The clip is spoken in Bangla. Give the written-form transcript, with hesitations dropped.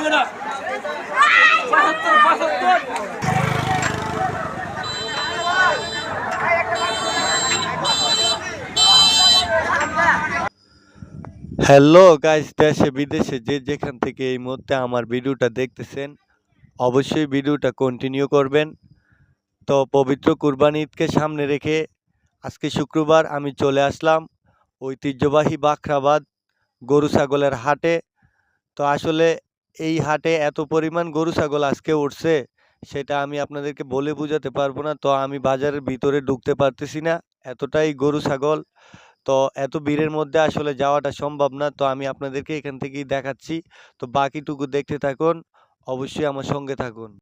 হবে না 75 হ্যালো গাইস, দেশে বিদেশে যে যেখান থেকে এই মুহূর্তে আমার ভিডিওটা দেখতেছেন, অবশ্যই ভিডিওটা কন্টিনিউ করবেন। তো পবিত্র কুরবানি ঈদকে সামনে রেখে আজকে শুক্রবার আমি চলে আসলাম ঐতিহ্যবাহী বাখরাবাদ গরু ছাগলের হাটে। তো আসলে এই হাটে এত পরিমাণ গরু ছাগল আজকে উঠছে, সেটা আমি আপনাদেরকে বলে বোঝাতে পারবো না। তো আমি বাজারের ভিতরে ঢুকতে পারতেছি না, এতটাই গরু ছাগল। তো এত ভিড়ের মধ্যে আসলে যাওয়াটা সম্ভব না। তো আমি আপনাদেরকে এখান থেকেই দেখাচ্ছি। তো বাকিটুকু দেখতে থাকুন, অবশ্যই আমার সঙ্গে থাকুন।